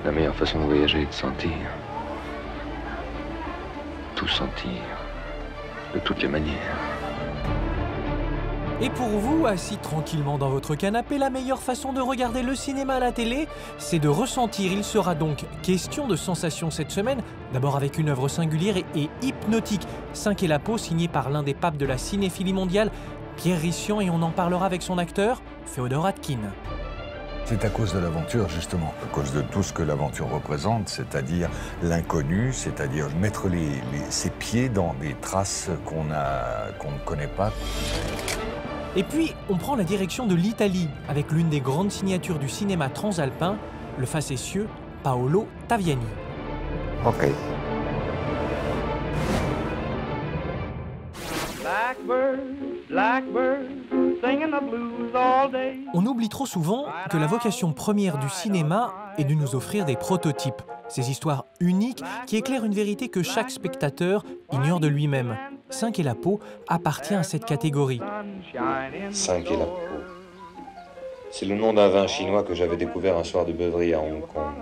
La meilleure façon de voyager est de sentir. Tout sentir. De toutes les manières. Et pour vous, assis tranquillement dans votre canapé, la meilleure façon de regarder le cinéma à la télé, c'est de ressentir. Il sera donc question de sensations cette semaine, d'abord avec une œuvre singulière et hypnotique, 5 et la peau, signée par l'un des papes de la cinéphilie mondiale, Pierre Rissian, et on en parlera avec son acteur, Féodor Atkine. C'est à cause de l'aventure, justement, à cause de tout ce que l'aventure représente, c'est-à-dire l'inconnu, c'est-à-dire mettre ses pieds dans des traces qu'on ne connaît pas. Et puis, on prend la direction de l'Italie, avec l'une des grandes signatures du cinéma transalpin, le facétieux Paolo Taviani. Ok. Blackbird, blackbird, singing the blues all day. On oublie trop souvent que la vocation première du cinéma est de nous offrir des prototypes, ces histoires uniques qui éclairent une vérité que chaque spectateur ignore de lui-même. 5 et la peau appartient à cette catégorie. 5 et la peau. C'est le nom d'un vin chinois que j'avais découvert un soir de beuverie à Hong Kong.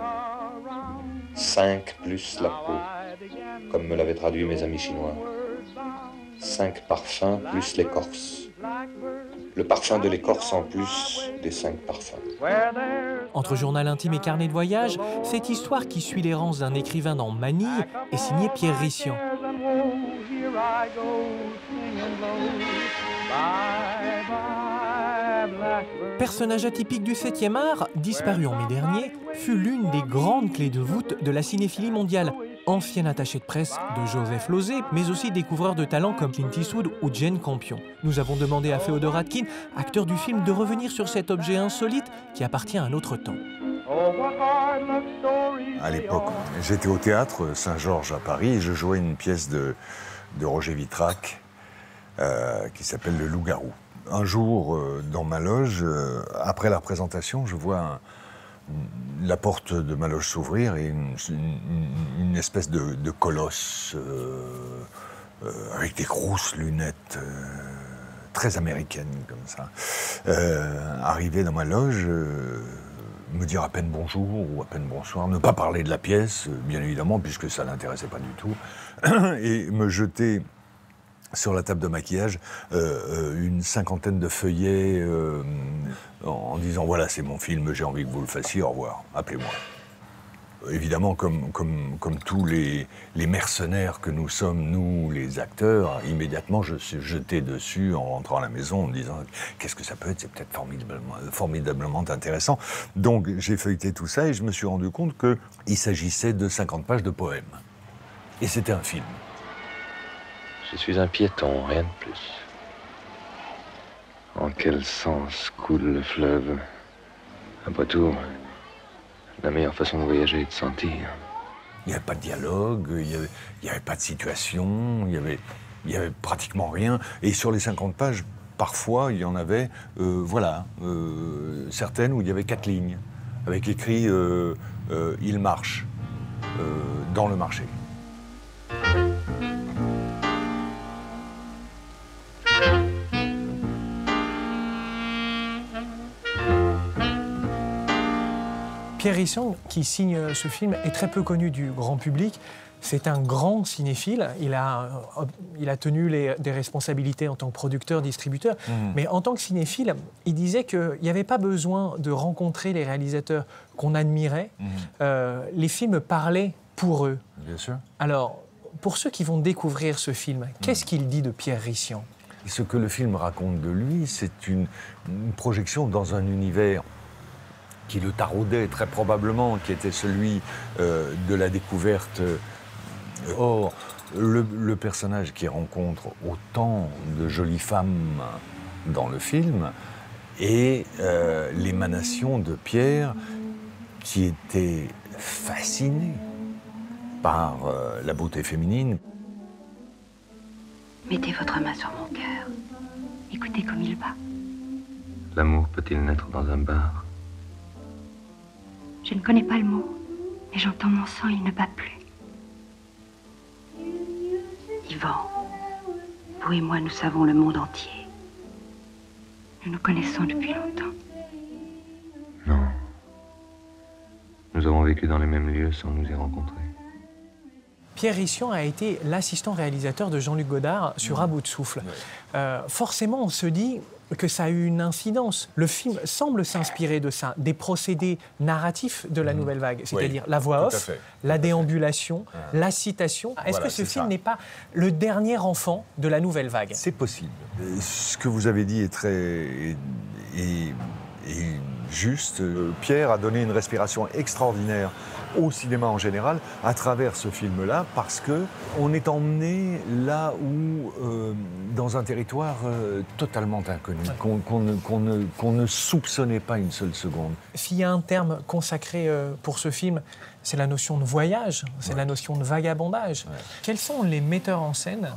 5 plus la peau, comme me l'avaient traduit mes amis chinois. 5 parfums plus l'écorce. Le parfum de l'écorce en plus des 5 parfums. Entre journal intime et carnet de voyage, cette histoire qui suit l'errance d'un écrivain dans Manille est signée Pierre Rissian. Personnage atypique du 7e art, disparu en mai dernier, fut l'une des grandes clés de voûte de la cinéphilie mondiale. Ancien attaché de presse de Joseph Losey, mais aussi découvreur de talents comme Clint Eastwood ou Jane Campion. Nous avons demandé à Féodor Atkine, acteur du film, de revenir sur cet objet insolite qui appartient à un autre temps. À l'époque, j'étais au théâtre Saint-Georges à Paris et je jouais une pièce de Roger Vitrac qui s'appelle Le Loup-garou. Un jour, dans ma loge, après la représentation, je vois la porte de ma loge s'ouvrir et une espèce de colosse avec des grosses lunettes très américaines comme ça arriver dans ma loge, me dire à peine bonjour ou à peine bonsoir, ne pas parler de la pièce, bien évidemment, puisque ça ne l'intéressait pas du tout, et me jeter sur la table de maquillage une 50aine de feuillets en disant « Voilà, c'est mon film, j'ai envie que vous le fassiez, au revoir, appelez-moi ». Évidemment, comme tous les mercenaires que nous sommes, nous, les acteurs, immédiatement, je suis jeté dessus en rentrant à la maison en me disant « Qu'est-ce que ça peut être ? C'est peut-être formidablement intéressant ». Donc, j'ai feuilleté tout ça et je me suis rendu compte qu'il s'agissait de 50 pages de poèmes. Et c'était un film. Je suis un piéton, rien de plus. En quel sens coule le fleuve? Après tout, la meilleure façon de voyager est de sentir. Il n'y avait pas de dialogue, il n'y avait pas de situation, il y avait pratiquement rien. Et sur les 50 pages, parfois, il y en avait, certaines où il y avait 4 lignes, avec écrit « Il marche dans le marché ». Pierre Rissian, qui signe ce film, est très peu connu du grand public. C'est un grand cinéphile. Il a tenu des responsabilités en tant que producteur, distributeur. Mais en tant que cinéphile, il disait qu'il n'y avait pas besoin de rencontrer les réalisateurs qu'on admirait. Les films parlaient pour eux. Bien sûr. Alors, pour ceux qui vont découvrir ce film, qu'est-ce qu'il dit de Pierre Rissian? Ce que le film raconte de lui, c'est une projection dans un univers qui le taraudait très probablement, qui était celui de la découverte. Or, le personnage qui rencontre autant de jolies femmes dans le film est l'émanation de Pierre, qui était fasciné par la beauté féminine. Mettez votre main sur mon cœur. Écoutez comme il bat. L'amour peut-il naître dans un bar? Je ne connais pas le mot, mais j'entends mon sang, il ne bat plus. vivant. Vous et moi, nous savons le monde entier. Nous nous connaissons depuis longtemps. Non. Nous avons vécu dans les mêmes lieux sans nous y rencontrer. Pierre Richian a été l'assistant réalisateur de Jean-Luc Godard sur À bout de souffle. Forcément, on se dit que ça a eu une incidence. Le film semble s'inspirer de ça, des procédés narratifs de la Nouvelle Vague, c'est-à-dire la voix off, la déambulation, la citation. Est-ce que ce film n'est pas le dernier enfant de la Nouvelle Vague? C'est possible. Ce que vous avez dit est très est juste. Pierre a donné une respiration extraordinaire au cinéma en général à travers ce film-là, parce qu'on est emmené là où, dans un territoire totalement inconnu, qu'on ne soupçonnait pas une seule seconde. S'il y a un terme consacré pour ce film, c'est la notion de voyage, c'est la notion de vagabondage. Quels sont les metteurs en scène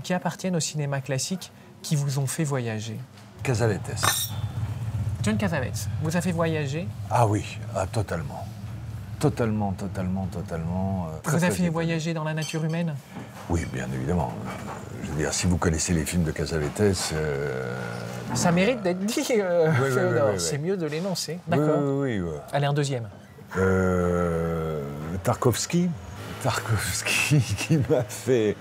qui appartiennent au cinéma classique qui vous ont fait voyager? Cassavetes. John Cassavetes vous a fait voyager? Ah oui, totalement. Totalement. Vous a fait voyager dans la nature humaine? Oui, bien évidemment. Je veux dire, si vous connaissez les films de Cassavetes... Ça mérite d'être dit, Féodor. Oui. C'est mieux de l'énoncer. D'accord. Oui. Allez, un deuxième. Tarkovsky qui m'a fait...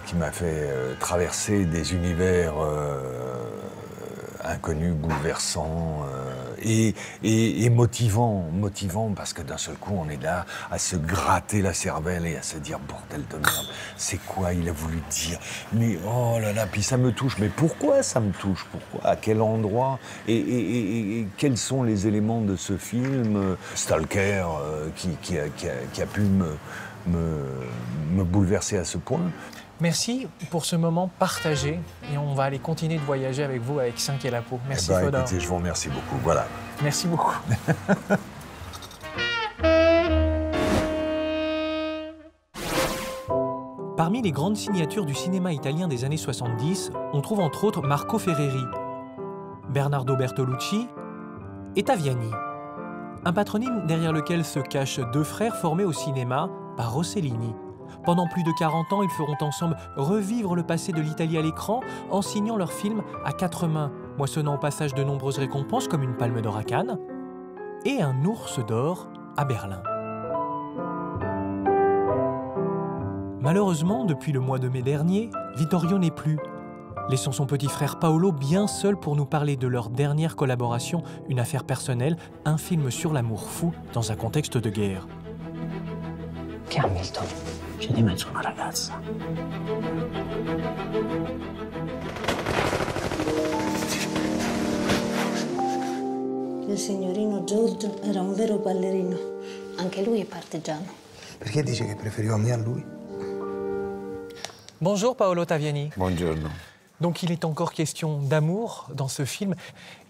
qui m'a fait traverser des univers inconnus, bouleversants et motivants, parce que d'un seul coup, on est là à se gratter la cervelle et à se dire « bordel de merde, c'est quoi il a voulu dire ?» Mais oh là là, puis ça me touche. Mais pourquoi ça me touche? Pourquoi? À quel endroit? Et quels sont les éléments de ce film Stalker qui a pu me bouleverser à ce point? Merci pour ce moment partagé et on va aller continuer de voyager avec vous avec 5 et la peau. Merci Féodor. Écoutez, je vous remercie beaucoup. Voilà. Merci beaucoup. Parmi les grandes signatures du cinéma italien des années 70, on trouve entre autres Marco Ferreri, Bernardo Bertolucci et Taviani. Un patronyme derrière lequel se cachent deux frères formés au cinéma par Rossellini. Pendant plus de 40 ans, ils feront ensemble revivre le passé de l'Italie à l'écran en signant leurs films à 4 mains, moissonnant au passage de nombreuses récompenses comme une Palme d'Or à Cannes et un Ours d'Or à Berlin. Malheureusement, depuis le mois de mai dernier, Vittorio n'est plus. Laissons son petit frère Paolo bien seul pour nous parler de leur dernière collaboration, une affaire personnelle, un film sur l'amour fou dans un contexte de guerre. Che Hamilton? C'è di mezzo una ragazza. Il signorino Giorgio era un vero ballerino. Anche lui è partigiano. Perché dice che preferiva me a lui? Bonjour Paolo Taviani. Buongiorno. Donc il est encore question d'amour dans ce film.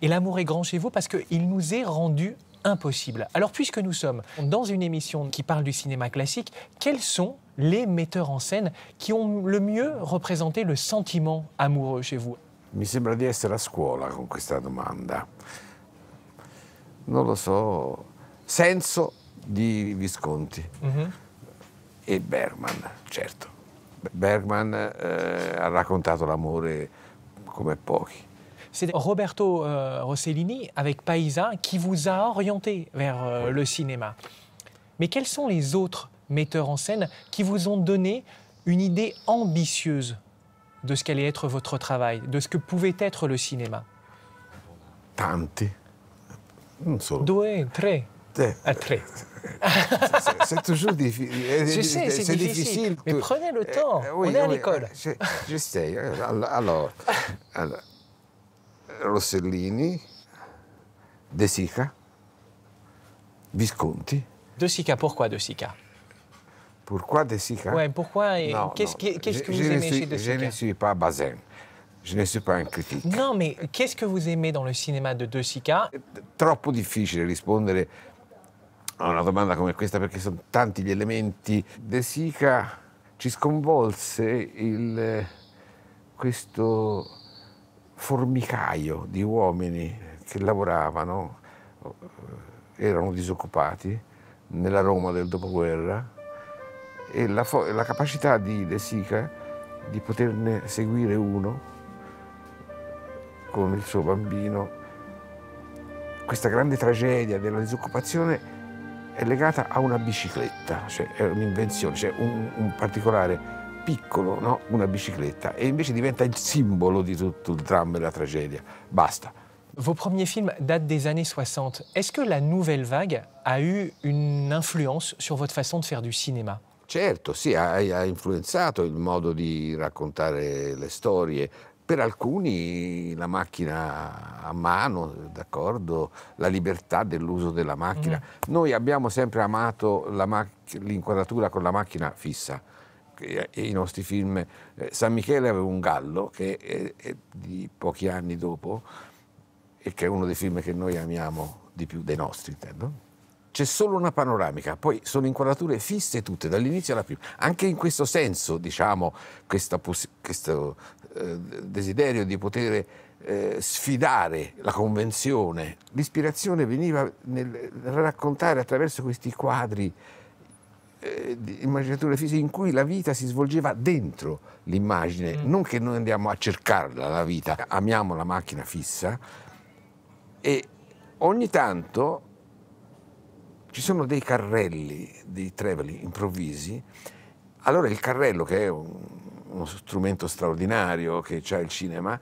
Et l'amour est grand chez vous parce qu'il nous est rendu impossible. Alors puisque nous sommes dans une émission qui parle du cinéma classique, quels sont les metteurs en scène qui ont le mieux représenté le sentiment amoureux chez vous? Mi sembra di essere a scuola con questa domanda. Non lo so. Senso di Visconti e Bergman, certo. Bergman ha raccontato l'amore come pochi. C'est Roberto Rossellini avec Paisa qui vous a orienté vers le cinéma. Mais quels sont les autres metteurs en scène qui vous ont donné une idée ambitieuse de ce qu'allait être votre travail, de ce que pouvait être le cinéma? Tanti. Non solo. Due, tre. Tre. C'est toujours difficile. Je sais, c'est difficile. Mais prenez le temps, oui, on est à l'école. Je sais. Alors, Rossellini, De Sica, Visconti. De Sica, pourquoi De Sica? Pourquoi De Sica? Ouais, pourquoi et qu'est-ce que vous aimez chez De Sica? Je ne suis pas Bazin. Je ne suis pas un critique. Non, mais qu'est-ce que vous aimez dans le cinéma de De Sica? È troppo difficile rispondere a una domanda come questa perché sono tanti gli elementi. De Sica ci sconvolse questo formicaio di uomini che lavoravano, erano disoccupati nella Roma del dopoguerra e la capacità di De Sica di poterne seguire uno con il suo bambino. Questa grande tragedia della disoccupazione è legata a una bicicletta, cioè è un'invenzione, cioè un particolare piccolo, no? Una bicicletta, e invece diventa il simbolo di tutto il dramma e la tragedia. Basta. Vos premiers films datent des années 60. Est-ce que la nouvelle vague a eu une influence sur votre façon de faire du cinéma? Certo, sì, ha influenzato il modo di raccontare le storie. Per alcuni la macchina a mano, d'accordo, la libertà dell'uso della macchina. Noi abbiamo sempre amato l'inquadratura con la macchina fissa. E i nostri film, San Michele aveva un gallo che è di pochi anni dopo e che è uno dei film che noi amiamo di più, dei nostri intendo. C'è solo una panoramica, poi sono inquadrature fisse tutte, dall'inizio alla fine. Anche in questo senso, diciamo, questo desiderio di poter sfidare la convenzione. L'ispirazione veniva nel raccontare attraverso questi quadri di immaginature fisiche in cui la vita si svolgeva dentro l'immagine, non che noi andiamo a cercarla la vita. Amiamo la macchina fissa e ogni tanto ci sono dei carrelli, dei travelling improvvisi. Allora il carrello, che è uno strumento straordinario che c'ha il cinema,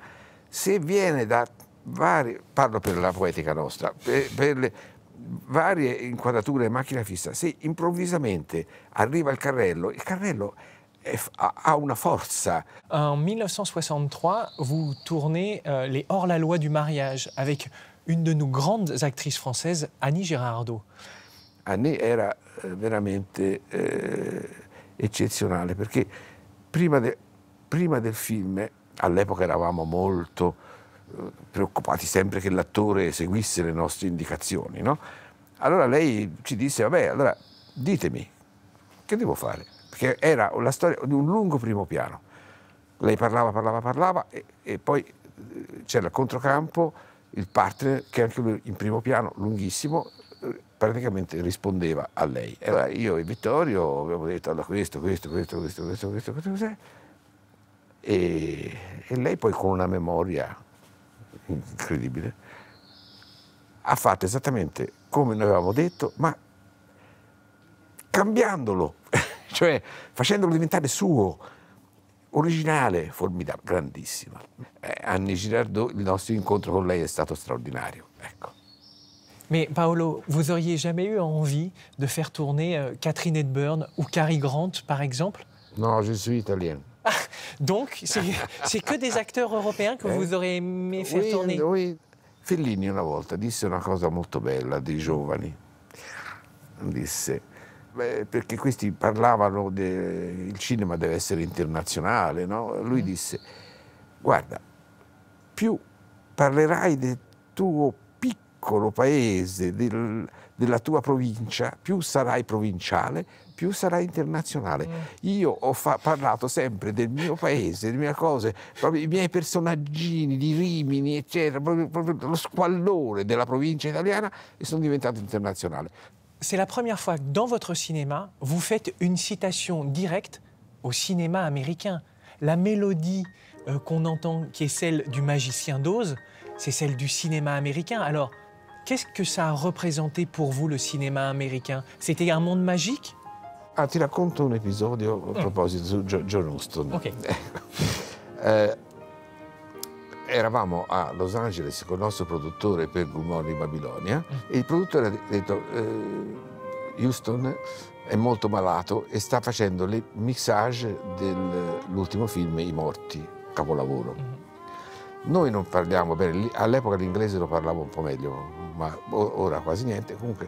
se viene da vari, parlo per la poetica nostra, per le varie inquadrature macchina fissa, se improvvisamente arriva il carrello ha una forza. En 1963, vous tournez Les Hors-la-loi du mariage avec une de nos grandes actrices françaises, Annie Girardot. Annie era veramente eccezionale, perché prima del film, all'epoca eravamo molto preoccupati sempre che l'attore seguisse le nostre indicazioni, no? Allora lei ci disse, vabbè, allora ditemi, che devo fare? Perché era la storia di un lungo primo piano. Lei parlava e poi c'era il controcampo, il partner, che anche lui in primo piano, lunghissimo, praticamente rispondeva a lei. Allora io e Vittorio abbiamo detto, allora questo, e lei poi con una memoria incredibile ha fatto esattamente come noi avevamo detto, ma cambiandolo, cioè facendolo diventare suo, originale, formidabile, grandissima. Annie Girardot, il nostro incontro con lei è stato straordinario, ecco. Mais Paolo, vous auriez jamais eu envie de faire tourner Catherine Hepburn ou Cary Grant, par exemple? No, je suis italien. Ah, donc, c'est que des acteurs européens que vous auriez aimé faire tourner? Oui. Fellini una volta disse una cosa molto bella dei giovani. Disse, perché questi parlavano il cinema deve essere internazionale, no? Lui disse, guarda, più parlerai del tuo piccolo paese, della tua provincia, più sarai provinciale, più sarai internazionale. Io ho parlato sempre del mio paese, delle mie cose, proprio i miei personaggini di Rimini, eccetera, proprio lo squallore della provincia italiana, e sono diventato internazionale. C'est la première fois que dans votre cinéma, vous faites une citation directe au cinéma américain. La mélodie qu'on entend, qui est celle du Magicien d'Oz, c'est celle du cinéma américain. Alors, qu'est-ce que ça a représenté pour vous, le cinéma américain? C'était un monde magique? Ah, ti racconto un episodio a proposito su John Huston. Ok. Eravamo a Los Angeles con il nostro produttore per Good Morning Babilonia e il produttore ha detto Houston è molto malato e sta facendo le mixage dell'ultimo film I Morti, capolavoro. Noi non parliamo bene, all'epoca l'inglese lo parlavo un po' meglio, ma ora quasi niente. Comunque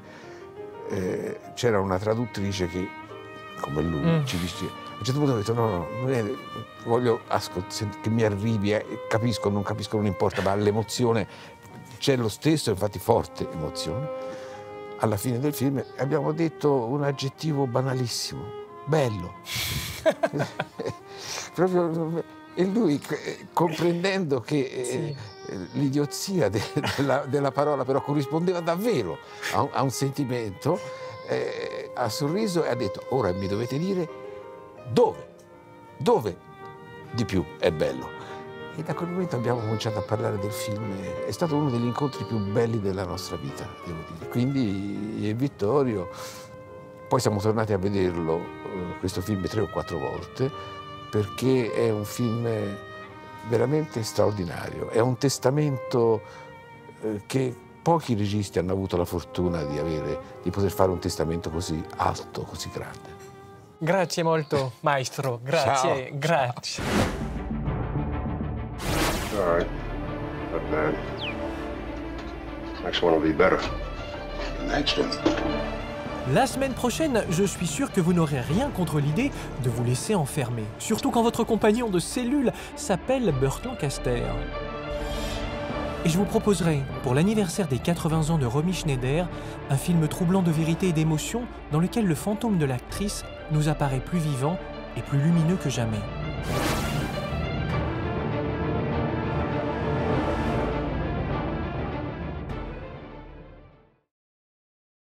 c'era una traduttrice che, come lui, ci diceva. A un certo punto ho detto no, voglio che mi arrivi, capisco, non importa, ma l'emozione c'è lo stesso, infatti forte emozione. Alla fine del film abbiamo detto un aggettivo banalissimo, bello. Proprio, e lui, comprendendo che l'idiozia della parola però corrispondeva davvero a un sentimento, ha sorriso e ha detto ora mi dovete dire Dove di più è bello? E da quel momento abbiamo cominciato a parlare del film. È stato uno degli incontri più belli della nostra vita, devo dire. Quindi io e Vittorio, poi siamo tornati a vederlo, questo film 3 o 4 volte, perché è un film veramente straordinario. È un testamento che pochi registi hanno avuto la fortuna di poter fare un testamento così alto, così grande. Grazie molto, maestro. Grazie, Ciao. grazie. All right. Not bad. Next one will be better. Next one. La semaine prochaine, je suis sûr que vous n'aurez rien contre l'idée de vous laisser enfermer. Surtout quand votre compagnon de cellule s'appelle Burt Lancaster. Et je vous proposerai, pour l'anniversaire des 80 ans de Romy Schneider, un film troublant de vérité et d'émotion dans lequel le fantôme de l'actrice nous apparaît plus vivant et plus lumineux que jamais.